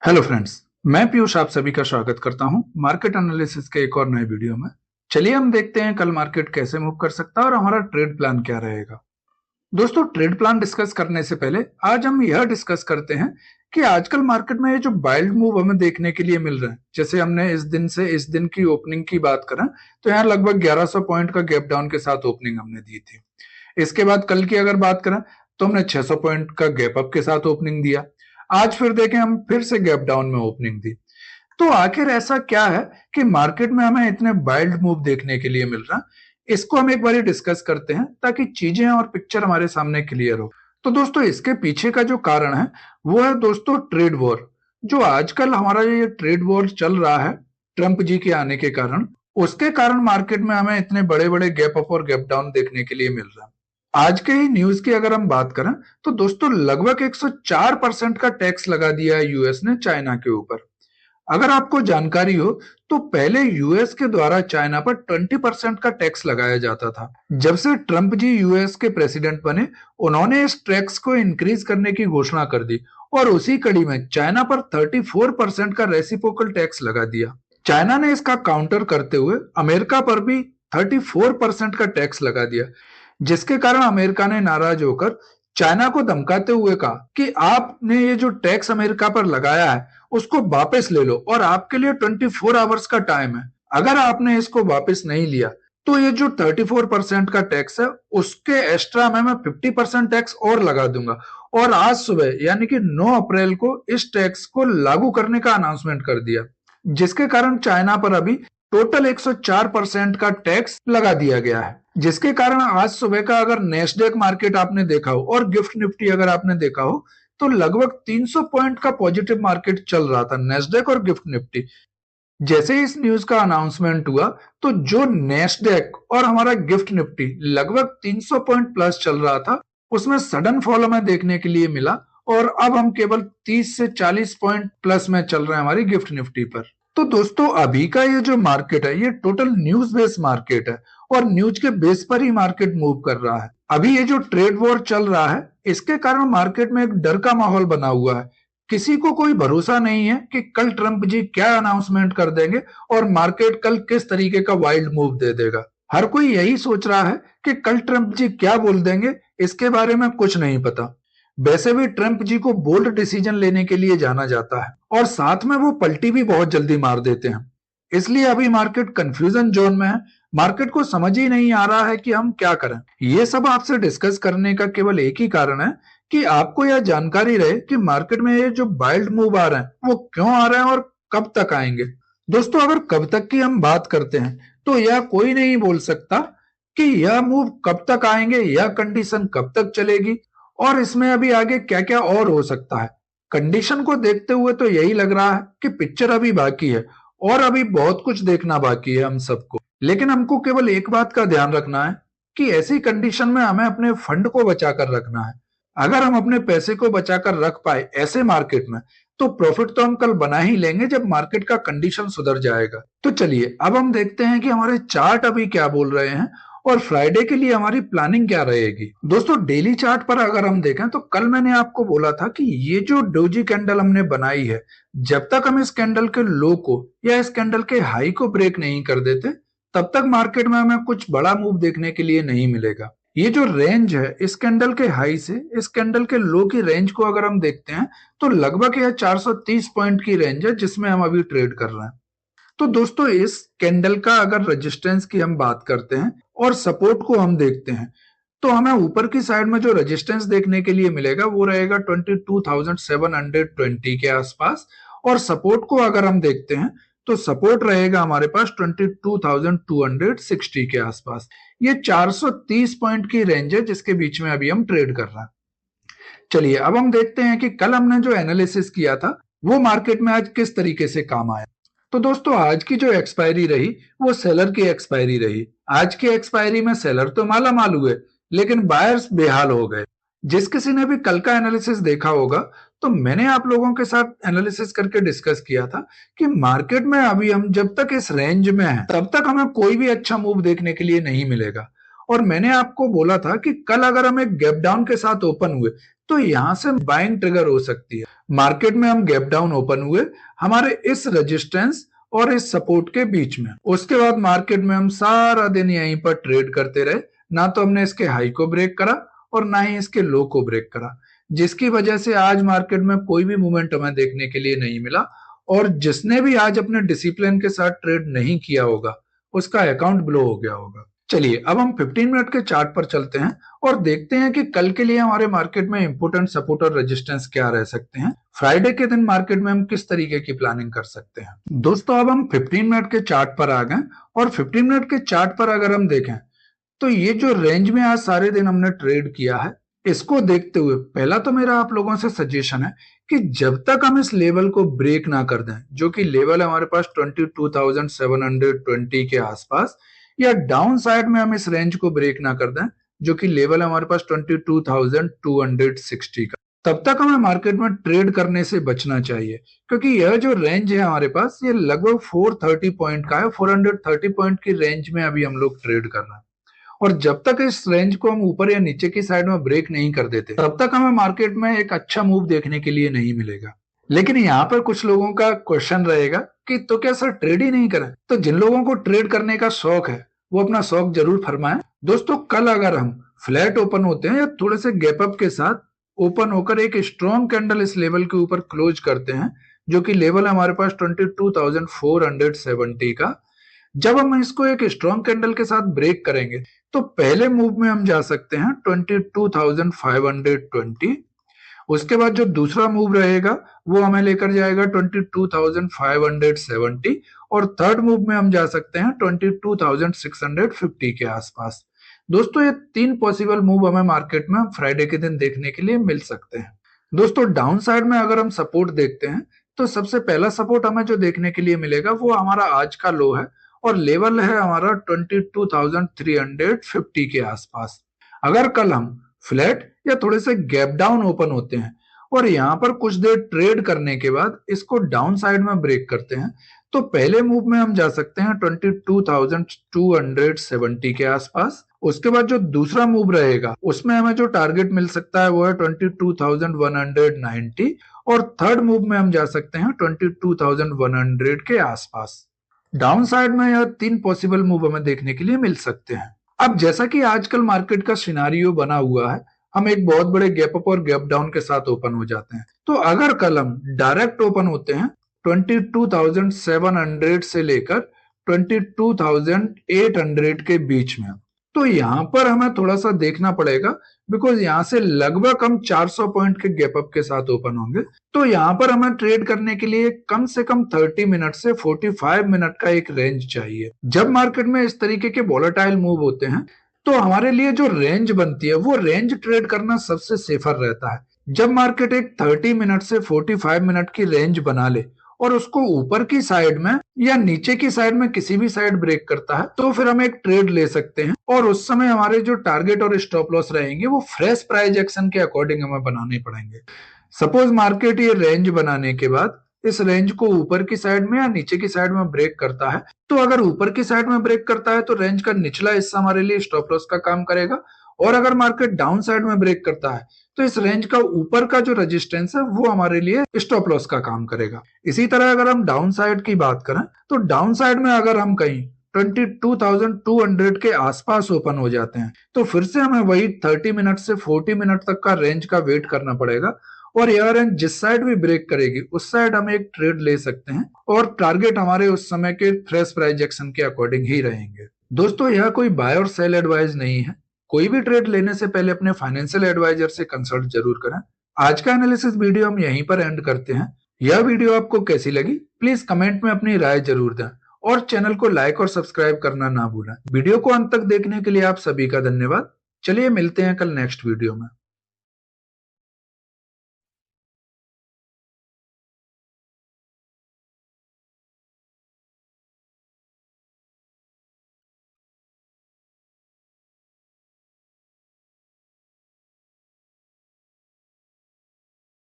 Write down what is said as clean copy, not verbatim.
Hello friends, मैं पीयूष आप सभी का स्वागत करता हूं मार्केट एनालिसिस के एक और नए वीडियो में। चलिए हम देखते हैं कल मार्केट कैसे मूव कर सकता है और हमारा ट्रेड प्लान क्या रहेगा। दोस्तों, ट्रेड प्लान डिस्कस करने से पहले आज हम यह डिस्कस करते हैं कि आजकल मार्केट में ये जो वाइल्ड मूव हमें देखने के लिए मिल रहा है, जैसे हमने इस दिन से इस दिन की ओपनिंग की बात करें तो यहाँ लगभग 1100 पॉइंट का गैप डाउन के साथ ओपनिंग हमने दी थी। इसके बाद कल की अगर बात करें तो हमने 600 पॉइंट का गैप अप के साथ ओपनिंग दिया। आज फिर देखें हम फिर से गैप डाउन में ओपनिंग दी। तो आखिर ऐसा क्या है कि मार्केट में हमें इतने वाइल्ड मूव देखने के लिए मिल रहा, इसको हम एक बार डिस्कस करते हैं ताकि चीजें और पिक्चर हमारे सामने क्लियर हो। तो दोस्तों, इसके पीछे का जो कारण है वो है दोस्तों ट्रेड वॉर। जो आजकल हमारा ये ट्रेड वॉर चल रहा है ट्रंप जी के आने के कारण, उसके कारण मार्केट में हमें इतने बड़े बड़े गैप अप और गैप डाउन देखने के लिए मिल रहा है। आज के ही न्यूज की अगर हम बात करें तो दोस्तों लगभग 104% का टैक्स लगा दिया है यूएस ने चाइना के ऊपर। अगर आपको जानकारी हो तो पहले यूएस के द्वारा चाइना पर 20% का टैक्स लगाया जाता था। जब से ट्रंप जी यूएस के प्रेसिडेंट बने, उन्होंने इस टैक्स को इंक्रीज करने की घोषणा कर दी और उसी कड़ी में चाइना पर 34% का रेसिप्रोकल टैक्स लगा दिया। चाइना ने इसका काउंटर करते हुए अमेरिका पर भी 34% का टैक्स लगा दिया, जिसके कारण अमेरिका ने नाराज होकर चाइना को धमकाते हुए कहा कि आपने ये जो टैक्स अमेरिका पर लगाया है उसको वापस ले लो और आपके लिए 24 आवर्स का टाइम है। अगर आपने इसको वापस नहीं लिया तो ये जो 34% का टैक्स है उसके एक्स्ट्रा मैं 50% टैक्स और लगा दूंगा। और आज सुबह यानी कि 9 अप्रैल को इस टैक्स को लागू करने का अनाउंसमेंट कर दिया, जिसके कारण चाइना पर अभी टोटल 104% का टैक्स लगा दिया गया है। जिसके कारण आज सुबह का अगर नेस्डेक मार्केट आपने देखा हो और गिफ्ट निफ्टी अगर आपने देखा हो तो लगभग 300 पॉइंट का पॉजिटिव मार्केट चल रहा था नेस्डेक और गिफ्ट निफ्टी। जैसे ही इस न्यूज का अनाउंसमेंट हुआ तो जो नेस्डेक और हमारा गिफ्ट निफ्टी लगभग 300 पॉइंट प्लस चल रहा था, उसमें सडन फॉल हमें देखने के लिए मिला और अब हम केवल 30 से 40 पॉइंट प्लस में चल रहे हैं हमारी गिफ्ट निफ्टी पर। तो दोस्तों, अभी का ये जो मार्केट है ये टोटल न्यूज बेस्ड मार्केट है और न्यूज के बेस पर ही मार्केट मूव कर रहा है। अभी ये जो ट्रेड वॉर चल रहा है इसके कारण मार्केट में एक डर का माहौल बना हुआ है। किसी को कोई भरोसा नहीं है कि कल ट्रंप जी क्या अनाउंसमेंट कर देंगे और मार्केट कल किस तरीके का वाइल्ड मूव दे देगा। हर कोई यही सोच रहा है कि कल ट्रंप जी क्या बोल देंगे, इसके बारे में कुछ नहीं पता। वैसे भी ट्रंप जी को बोल्ड डिसीजन लेने के लिए जाना जाता है और साथ में वो पलटी भी बहुत जल्दी मार देते हैं। इसलिए अभी मार्केट कंफ्यूजन जोन में है। मार्केट को समझ ही नहीं आ रहा है कि हम क्या करें। ये सब आपसे डिस्कस करने का केवल एक ही कारण है कि आपको यह जानकारी रहे कि मार्केट में ये जो वाइल्ड मूव आ रहे हैं वो क्यों आ रहे हैं और कब तक आएंगे। दोस्तों, अगर कब तक की हम बात करते हैं तो यह कोई नहीं बोल सकता कि यह मूव कब तक आएंगे, यह कंडीशन कब तक चलेगी और इसमें अभी आगे क्या क्या और हो सकता है। कंडीशन को देखते हुए तो यही लग रहा है कि पिक्चर अभी बाकी है और अभी बहुत कुछ देखना बाकी है हम सबको। लेकिन हमको केवल एक बात का ध्यान रखना है कि ऐसी कंडीशन में हमें अपने फंड को बचाकर रखना है। अगर हम अपने पैसे को बचाकर रख पाए ऐसे मार्केट में तो प्रॉफिट तो हम कल बना ही लेंगे जब मार्केट का कंडीशन सुधर जाएगा। तो चलिए अब हम देखते हैं कि हमारे चार्ट अभी क्या बोल रहे हैं और फ्राइडे के लिए हमारी प्लानिंग क्या रहेगी। दोस्तों, डेली चार्ट पर अगर हम देखें तो कल मैंने आपको बोला था कि ये जो डोजी कैंडल हमने बनाई है, जब तक हम इस कैंडल के लो को या इस कैंडल के हाई को ब्रेक नहीं कर देते तब तक मार्केट में हमें कुछ बड़ा मूव देखने के लिए नहीं मिलेगा। ये जो रेंज है इस कैंडल के हाई से इस कैंडल के लो की रेंज को अगर हम देखते हैं तो लगभग यह 430 पॉइंट की रेंज है जिसमें हम अभी ट्रेड कर रहे हैं। तो दोस्तों, इस कैंडल का अगर रेजिस्टेंस की हम बात करते हैं और सपोर्ट को हम देखते हैं तो हमें ऊपर की साइड में जो रेजिस्टेंस देखने के लिए मिलेगा वो रहेगा 22,720 के आसपास और सपोर्ट को अगर हम देखते हैं तो सपोर्ट रहेगा हमारे पास 22,260 के आसपास। ये 430 पॉइंट की रेंज है जिसके बीच में अभी हम ट्रेड कर रहे हैं। चलिए अब हम देखते हैं कि कल हमने जो एनालिसिस किया था वो मार्केट में आज किस तरीके से काम आया। तो दोस्तों, आज की जो एक्सपायरी रही वो सेलर की एक्सपायरी रही। आज की एक्सपायरी में सेलर तो माला माल हुए लेकिन बायर्स बेहाल हो गए। जिस किसी ने भी कल का एनालिसिस देखा होगा तो मैंने आप लोगों के साथ एनालिसिस करके डिस्कस किया था कि मार्केट में अभी हम जब तक इस रेंज में हैं तब तक हमें कोई भी अच्छा मूव देखने के लिए नहीं मिलेगा। और मैंने आपको बोला था कि कल अगर हम एक गैप डाउन के साथ ओपन हुए तो यहाँ से बाइंग ट्रिगर हो सकती है। मार्केट में हम गैप डाउन ओपन हुए हमारे इस रेजिस्टेंस और इस सपोर्ट के बीच में, उसके बाद मार्केट में हम सारा दिन यहीं पर ट्रेड करते रहे। ना तो हमने इसके हाई को ब्रेक करा और ना ही इसके लो को ब्रेक करा, जिसकी वजह से आज मार्केट में कोई भी मूवमेंट हमें देखने के लिए नहीं मिला। और जिसने भी आज अपने डिसिप्लिन के साथ ट्रेड नहीं किया होगा उसका अकाउंट ब्लो हो गया होगा। चलिए अब हम 15 मिनट के चार्ट पर चलते हैं और देखते हैं कि कल के लिए हमारे मार्केट में इंपोर्टेंट सपोर्ट और रेजिस्टेंस क्या रह सकते हैं। फ्राइडे के दिन मार्केट में हम किस तरीके की प्लानिंग कर सकते हैं। दोस्तों अब हम 15 मिनट के चार्ट पर आ गए और 15 मिनट के चार्ट पर अगर हम देखें तो ये जो रेंज में आज सारे दिन हमने ट्रेड किया है, इसको देखते हुए पहला तो मेरा आप लोगों से सजेशन है कि जब तक हम इस लेवल को ब्रेक ना कर दें, जो कि लेवल है हमारे पास 22,720 के आसपास, या डाउन साइड में हम इस रेंज को ब्रेक ना कर दें जो कि लेवल है हमारे पास 22,260 का, तब तक हमें मार्केट में ट्रेड करने से बचना चाहिए। क्योंकि यह जो रेंज है हमारे पास ये लगभग 430 पॉइंट का है। 430 पॉइंट की रेंज में अभी हम लोग ट्रेड कर रहे हैं और जब तक इस रेंज को हम ऊपर या नीचे की साइड में ब्रेक नहीं कर देते तब तक हमें मार्केट में एक अच्छा मूव देखने के लिए नहीं मिलेगा। लेकिन यहाँ पर कुछ लोगों का क्वेश्चन रहेगा कि तो क्या सर ट्रेड ही नहीं करें? तो जिन लोगों को ट्रेड करने का शौक है वो अपना शौक जरूर फरमाएं। दोस्तों कल अगर हम फ्लैट ओपन होते हैं या थोड़े से गैप अप के साथ ओपन होकर एक स्ट्रॉन्ग कैंडल इस लेवल के ऊपर क्लोज करते हैं, जो कि लेवल है हमारे पास 22,470 का, जब हम इसको एक स्ट्रॉन्ग कैंडल के साथ ब्रेक करेंगे तो पहले मूव में हम जा सकते हैं 22,520। उसके बाद जो दूसरा मूव रहेगा वो हमें लेकर जाएगा 22,570 और थर्ड मूव में हम जा सकते हैं 22,650 के आसपास। दोस्तों ये 3 पॉसिबल मूव हमें मार्केट में फ्राइडे के दिन देखने के लिए मिल सकते हैं। दोस्तों डाउन साइड में अगर हम सपोर्ट देखते हैं तो सबसे पहला सपोर्ट हमें जो देखने के लिए मिलेगा वो हमारा आज का लो है और लेवल है हमारा 22,350 के आसपास। अगर कल हम फ्लैट या थोड़े से गैप डाउन ओपन होते हैं और यहाँ पर कुछ देर ट्रेड करने के बाद इसको डाउन साइड में ब्रेक करते हैं तो पहले मूव में हम जा सकते हैं 22,270 के आसपास। उसके बाद जो दूसरा मूव रहेगा उसमें हमें जो टारगेट मिल सकता है वो है 22,190 और थर्ड मूव में हम जा सकते हैं 22,100 के आसपास। डाउन साइड में यह 3 पॉसिबल मूव हमें देखने के लिए मिल सकते हैं। अब जैसा कि आजकल मार्केट का सिनारियो बना हुआ है, हम एक बहुत बड़े गैप अप और गैप डाउन के साथ ओपन हो जाते हैं। तो अगर कल हम डायरेक्ट ओपन होते हैं 22,700 से लेकर 22,800 के बीच में, तो यहाँ पर हमें थोड़ा सा देखना पड़ेगा बिकॉज यहाँ से लगभग हम 400 पॉइंट के गैप अप के साथ ओपन होंगे। तो यहाँ पर हमें ट्रेड करने के लिए कम से कम 30 मिनट से 45 मिनट का एक रेंज चाहिए। जब मार्केट में इस तरीके के वोलेटाइल मूव होते हैं तो हमारे लिए जो रेंज बनती है वो रेंज ट्रेड करना सबसे सेफर रहता है। जब मार्केट एक 30 मिनट से 45 मिनट की रेंज बना ले और उसको ऊपर की साइड में या नीचे की साइड में किसी भी साइड ब्रेक करता है तो फिर हम एक ट्रेड ले सकते हैं और उस समय हमारे जो टारगेट और स्टॉप लॉस रहेंगे वो फ्रेश प्राइस एक्शन के अकॉर्डिंग हमें बनाने पड़ेंगे। सपोज मार्केट ये रेंज बनाने के बाद इस रेंज को ऊपर की साइड में या नीचे की साइड में ब्रेक करता है, तो अगर ऊपर की साइड में ब्रेक करता है तो रेंज का निचला हिस्सा हमारे लिए स्टॉप लॉस का काम करेगा और अगर मार्केट डाउन साइड में ब्रेक करता है तो इस रेंज का ऊपर का जो रेजिस्टेंस है वो हमारे लिए स्टॉप लॉस का काम करेगा। इसी तरह अगर हम डाउन साइड की बात करें तो डाउन साइड में अगर हम कहीं 22,200 के आसपास ओपन हो जाते हैं तो फिर से हमें वही 30 मिनट से 40 मिनट तक का रेंज का वेट करना पड़ेगा और यह रेंज जिस साइड भी ब्रेक करेगी उस साइड हम एक ट्रेड ले सकते हैं और टारगेट हमारे उस समय के फ्रेश प्राइस एक्शन के अकॉर्डिंग ही रहेंगे। दोस्तों यह कोई बाय और सेल एडवाइस नहीं है। कोई भी ट्रेड लेने से पहले अपने फाइनेंशियल एडवाइजर से कंसल्ट जरूर करें। आज का एनालिसिस वीडियो हम यहीं पर एंड करते हैं। यह वीडियो आपको कैसी लगी प्लीज कमेंट में अपनी राय जरूर दें और चैनल को लाइक और सब्सक्राइब करना ना भूलें। वीडियो को अंत तक देखने के लिए आप सभी का धन्यवाद। चलिए मिलते हैं कल नेक्स्ट वीडियो में।